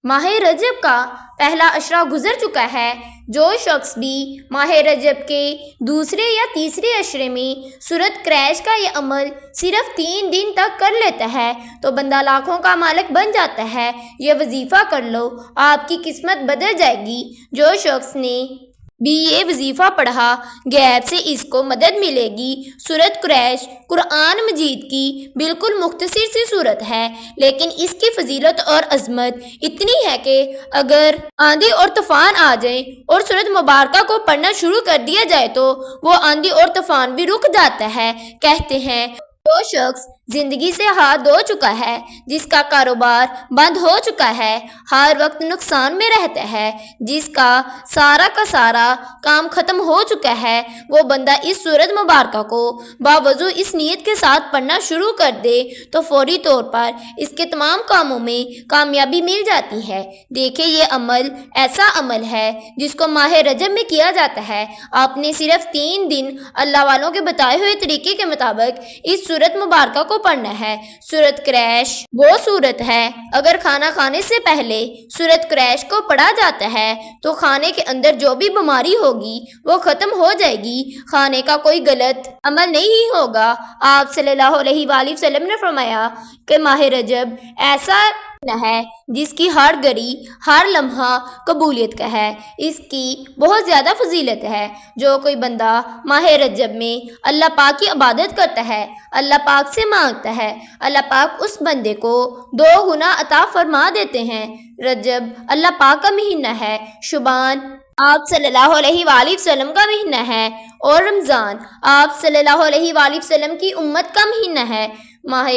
ماہ رجب کا پہلا عشرہ گزر چکا ہے۔ جو شخص بھی ماہ رجب کے دوسرے یا تیسرے عشرے میں سورۃ قریش کا یہ عمل صرف 3 دن تک کر لیتا ہے تو بندہ لاکھوں کا مالک بن جاتا ہے۔ یہ وظیفہ کر لو، آپ کی قسمت بدل جائے گی۔ جو شخص نے بھی یہ وظیفہ پڑھا، غیب سے اس کو مدد ملے گی۔ سورۃ قریش قرآن مجید کی بالکل مختصر سی صورت ہے، لیکن اس کی فضیلت اور عظمت اتنی ہے کہ اگر آندھی اور طوفان آ جائیں اور سورۃ مبارکہ کو پڑھنا شروع کر دیا جائے تو وہ آندھی اور طوفان بھی رک جاتا ہے۔ کہتے ہیں جو شخص زندگی سے ہاتھ دھو چکا ہے، جس کا کاروبار بند ہو چکا ہے، ہر وقت نقصان میں رہتا ہے، جس کا سارا کام ختم ہو چکا ہے، وہ بندہ اس سورۃ مبارکہ کو باوضو اس نیت کے ساتھ پڑھنا شروع کر دے تو فوری طور پر اس کے تمام کاموں میں کامیابی مل جاتی ہے۔ دیکھیں، یہ عمل ایسا عمل ہے جس کو ماہ رجب میں کیا جاتا ہے۔ آپ نے صرف 3 دن اللہ والوں کے بتائے ہوئے طریقے کے مطابق اس سورۃ مبارکہ کو پڑھنا ہے۔ سورۃ قریش وہ سورت ہے، اگر کھانا کھانے سے پہلے سورۃ قریش کو پڑھا جاتا ہے تو کھانے کے اندر جو بھی بیماری ہوگی وہ ختم ہو جائے گی، کھانے کا کوئی غلط عمل نہیں ہوگا۔ آپ صلی اللہ علیہ وآلہ وسلم نے فرمایا کہ ماہ رجب ایسا ہے جس کی ہر گھڑی ہر لمحہ قبولیت کا ہے، اس کی بہت زیادہ فضیلت ہے۔ جو کوئی بندہ ماہ رجب میں اللہ پاک کی عبادت کرتا ہے، اللہ پاک سے مانگتا ہے، اللہ پاک اس بندے کو 2 گنا عطا فرما دیتے ہیں۔ رجب اللہ پاک کا مہینہ ہے، شعبان آپ صلی اللہ علیہ وآلہ وسلم کا مہینہ ہے، اور رمضان آپ صلی اللہ علیہ وآلہ وسلم کی امت کا مہینہ ہے۔ ماہ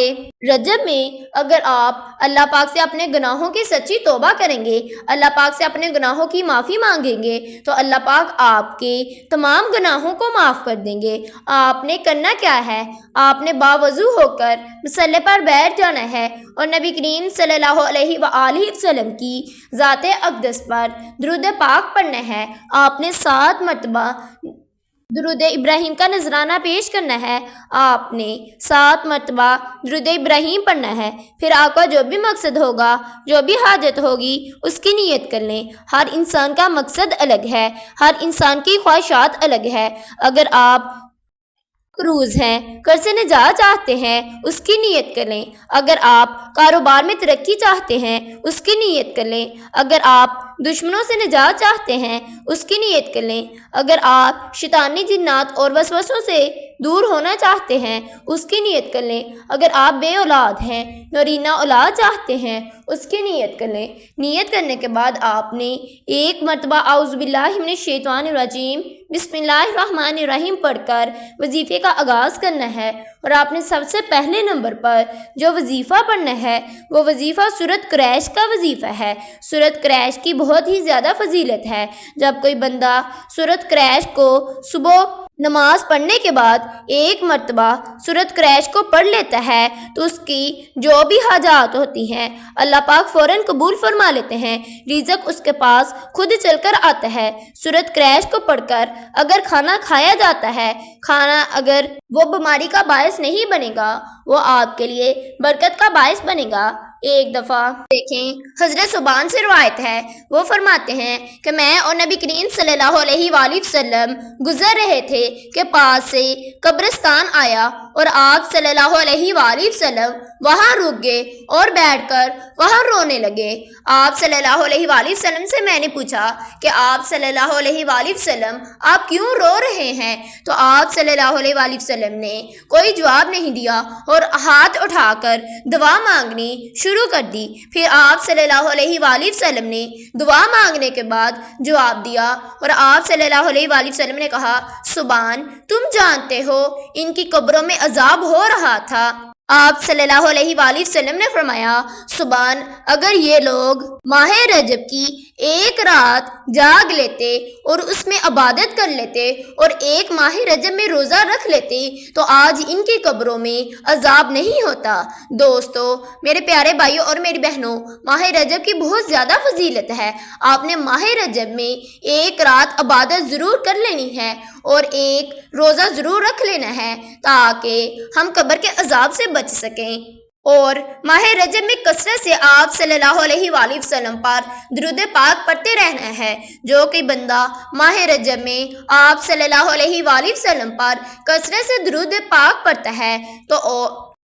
رجب میں اگر آپ اللہ پاک سے اپنے گناہوں کی سچی توبہ کریں گے، اللہ پاک سے اپنے گناہوں کی معافی مانگیں گے تو اللہ پاک آپ کے تمام گناہوں کو معاف کر دیں گے۔ آپ نے کرنا کیا ہے؟ آپ نے باوضو ہو کر مصلی پر بیٹھ جانا ہے اور نبی کریم صلی اللہ علیہ وآلہ وسلم کی ذات اقدس پر درود پاک پڑھنا ہے۔ آپ نے 7 مرتبہ درود ابراہیم کا نذرانہ پیش کرنا ہے۔ آپ نے 7 مرتبہ درود ابراہیم پڑھنا ہے۔ پھر آپ کا جو بھی مقصد ہوگا، جو بھی حاجت ہوگی، اس کی نیت کر لیں۔ ہر انسان کا مقصد الگ ہے، ہر انسان کی خواہشات الگ ہے۔ اگر آپ قروض ہیں، قرض سے نجات چاہتے ہیں، اس کی نیت کر لیں۔ اگر آپ کاروبار میں ترقی چاہتے ہیں، اس کی نیت کر لیں۔ اگر آپ دشمنوں سے نجات چاہتے ہیں، اس کی نیت کر لیں۔ اگر آپ شیطانی جنات اور وسوسوں سے دور ہونا چاہتے ہیں، اس کی نیت کر لیں۔ اگر آپ بے اولاد ہیں، نورینہ اولاد چاہتے ہیں، اس کی نیت کر لیں۔ نیت کرنے کے بعد آپ نے 1 مرتبہ اعوذ باللہ من الشیطان الرجیم بسم اللہ الرحمن الرحیم پڑھ کر وظیفے کا آغاز کرنا ہے، اور آپ نے سب سے پہلے نمبر پر جو وظیفہ پڑھنا ہے وہ وظیفہ سورۃ قریش کا وظیفہ ہے۔ سورۃ قریش کی بہت ہی زیادہ فضیلت ہے۔ جب کوئی بندہ سورۃ قریش کو صبح نماز پڑھنے کے بعد 1 مرتبہ سورۃ قریش کو پڑھ لیتا ہے تو اس کی جو بھی حاجات ہوتی ہیں اللہ پاک فوراً قبول فرما لیتے ہیں، رزق اس کے پاس خود چل کر آتا ہے۔ سورۃ قریش کو پڑھ کر اگر کھانا کھایا جاتا ہے، کھانا اگر وہ بیماری کا باعث نہیں بنے گا، وہ آپ کے لیے برکت کا باعث بنے گا۔ ایک دفعہ دیکھیں، حضرت صبان سے روایت ہے، وہ فرماتے ہیں کہ میں اور نبی کریم صلی اللہ علیہ وآلہ وسلم گزر رہے تھے کہ پاس سے قبرستان آیا اور آپ صلی اللہ علیہ وآلہ وسلم وہاں رک گئے اور بیٹھ کر وہاں رونے لگے۔ آپ صلی اللہ علیہ وآلہ وسلم سے میں نے پوچھا کہ آپ صلی اللہ علیہ وآلہ وسلم آپ کیوں رو رہے ہیں؟ تو آپ صلی اللہ علیہ وآلہ وسلم نے کوئی جواب نہیں دیا اور ہاتھ اٹھا کر دعا مانگنی شروع کر دی۔ پھر آپ صلی اللہ علیہ وآلہ وسلم نے دعا مانگنے کے بعد جواب دیا اور آپ صلی اللہ علیہ وآلہ وسلم نے کہا، سبحان، تم جانتے ہو ان کی قبروں میں عذاب ہو رہا تھا۔ آپ صلی اللہ علیہ وآلہ وسلم نے فرمایا، سبحان، اگر یہ لوگ ماہ رجب کی 1 رات جاگ لیتے اور اس میں عبادت کر لیتے اور 1 ماہ رجب میں روزہ رکھ لیتے تو آج ان کی قبروں میں عذاب نہیں ہوتا۔ دوستو، میرے پیارے بھائیوں اور میری بہنوں، ماہ رجب کی بہت زیادہ فضیلت ہے۔ آپ نے ماہ رجب میں 1 رات عبادت ضرور کر لینی ہے اور 1 روزہ ضرور رکھ لینا ہے تاکہ ہم قبر کے عذاب سے بچ سکیں اور ماہ رجب میں کثرت سے آپ صلی اللہ علیہ وآلہ وسلم پر درود پاک پڑھتے رہنا ہے۔ جو کہ بندہ ماہ رجب میں آپ صلی اللہ علیہ وآلہ وسلم پر کثرت سے درود پاک پڑھتا ہے تو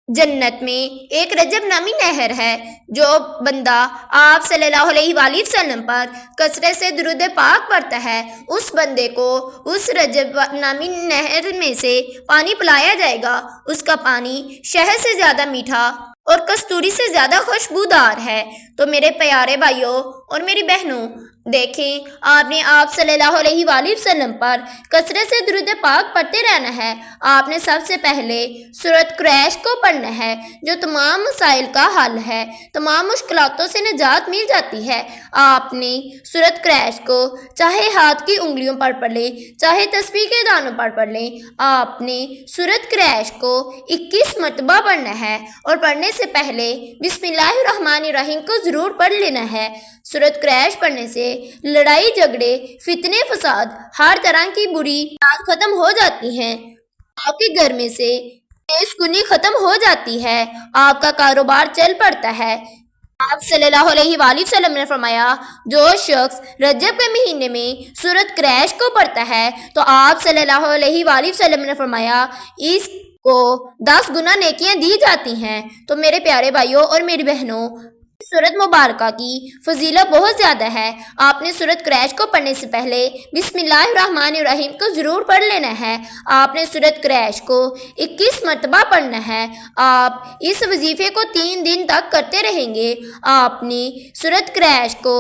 جنت میں ایک رجب نامی نہر ہے۔ جو بندہ آپ صلی اللہ علیہ وآلہ وسلم پر کثرت سے درود پاک پڑھتا ہے اس بندے کو اس رجب نامی نہر میں سے پانی پلایا جائے گا۔ اس کا پانی شہد سے زیادہ میٹھا اور کستوری سے زیادہ خوشبودار ہے۔ تو میرے پیارے بھائیوں اور میری بہنوں، دیکھیں آپ نے آپ صلی اللہ علیہ وآلہ وسلم پر کثرت سے درود پاک پڑھتے رہنا ہے۔ آپ نے سب سے پہلے سورۃ قریش کو پڑھنا ہے جو تمام مسائل کا حل ہے، تمام مشکلاتوں سے نجات مل جاتی ہے۔ آپ نے سورۃ قریش کو چاہے ہاتھ کی انگلیوں پر پڑھ لیں چاہے تسبیح کے دانوں پر پڑھ لیں، آپ نے سورۃ قریش کو 21 مرتبہ پڑھنا ہے اور پڑھنے سے پہلے بسم اللہ الرحمن الرحیم کو ضرور پڑھ لینا ہے۔ سورۃ قریش پڑھنے سے لڑائی جھگڑے فتنے فساد ہر طرح کی بری بات ختم ہو جاتی ہیں، آپ کے گھر میں سے کیس کنی ختم ہو جاتی ہے، آپ کا کاروبار چل پڑتا ہے۔ آپ صلی اللہ علیہ وآلہ وسلم نے فرمایا جو شخص رجب کے مہینے میں سورۃ قریش کو پڑھتا ہے تو آپ صلی اللہ علیہ وآلہ وسلم نے فرمایا اس کو 10 گنا نیکیاں دی جاتی ہیں۔ تو میرے پیارے بھائیوں اور میری بہنوں، سورۃ مبارکہ کی فضیلت بہت زیادہ ہے۔ آپ نے سورۃ قریش کو پڑھنے سے پہلے بسم اللہ الرحمن الرحیم کو ضرور پڑھ لینا ہے۔ آپ نے سورۃ قریش کو 21 مرتبہ پڑھنا ہے۔ آپ اس وظیفے کو 3 دن تک کرتے رہیں گے۔ آپ نے سورۃ قریش کو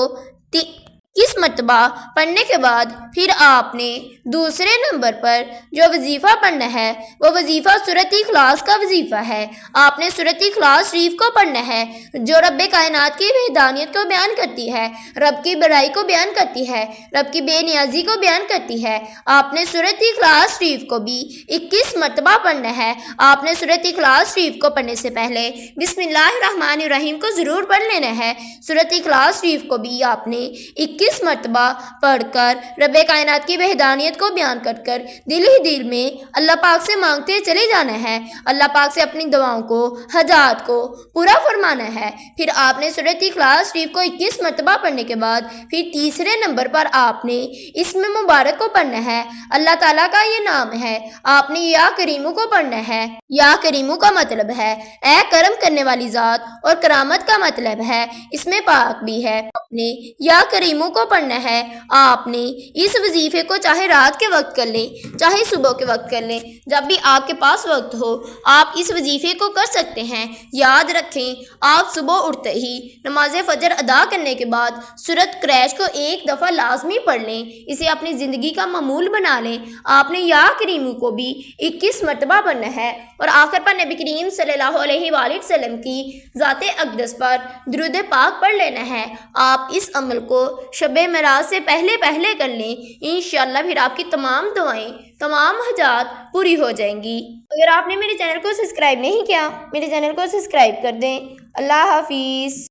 21 مرتبہ پڑھنے کے بعد پھر آپ نے دوسرے نمبر پر جو وظیفہ پڑھنا ہے وہ وظیفہ سورۃ اخلاص کا وظیفہ ہے۔ آپ نے سورۃ اخلاص شریف کو پڑھنا ہے جو رب کائنات کی وحدانیت کو بیان کرتی ہے، رب کی بڑائی کو بیان کرتی ہے، رب کی بے نیازی کو بیان کرتی ہے۔ آپ نے سورۃ اخلاص شریف کو بھی 21 مرتبہ پڑھنا ہے۔ آپ نے سورۃ اخلاص شریف کو پڑھنے سے پہلے بسم اللہ الرحمن الرحیم کو ضرور پڑھ لینا ہے۔ سورۃ اخلاص شریف کو بھی آپ نے 21 مرتبہ پڑھ کر رب کائنات کی وحدانیت کو بیان کر دل ہی دل میں اللہ پاک سے مانگتے چلے جانا ہے، اللہ پاک سے اپنی دعاؤں کو حاجات کو پورا فرمانا ہے۔ پھر آپ نے سورۃ اخلاص شریف کو 21 مرتبہ پڑھنے کے بعد پھر تیسرے نمبر پر آپ نے اسم مبارک کو پڑھنا ہے۔ اللہ تعالیٰ کا یہ نام ہے، آپ نے یا کریمو کو پڑھنا ہے۔ یا کریمو کا مطلب ہے اے کرم کرنے والی ذات اور کرامت کا مطلب ہے اس میں پاک بھی ہے۔ آپ نے یا کریمو کو پڑھنا ہے۔ آپ نے اس وظیفے کو چاہے رات کے وقت کر لیں چاہے صبح کے وقت کر لیں، جب بھی آپ کے پاس وقت ہو آپ اس وظیفے کو کر سکتے ہیں۔ یاد رکھیں آپ صبح اٹھتے ہی نماز فجر ادا کرنے کے بعد سورۃ قریش کو 1 دفعہ لازمی پڑھ لیں، اسے اپنی زندگی کا معمول بنا لیں۔ آپ نے یا کریمو کو بھی 21 مرتبہ پڑھنا ہے اور آخر پر نبی کریم صلی اللہ علیہ وآلہ وسلم کی ذات اقدس پر درود پاک پڑھ لینا ہے۔ آپ اس عمل کو شب معراج سے پہلے کر لیں، انشاءاللہ پھر آپ کی تمام دعائیں تمام حاجات پوری ہو جائیں گی۔ اگر آپ نے میرے چینل کو سبسکرائب نہیں کیا میرے چینل کو سبسکرائب کر دیں۔ اللہ حافظ۔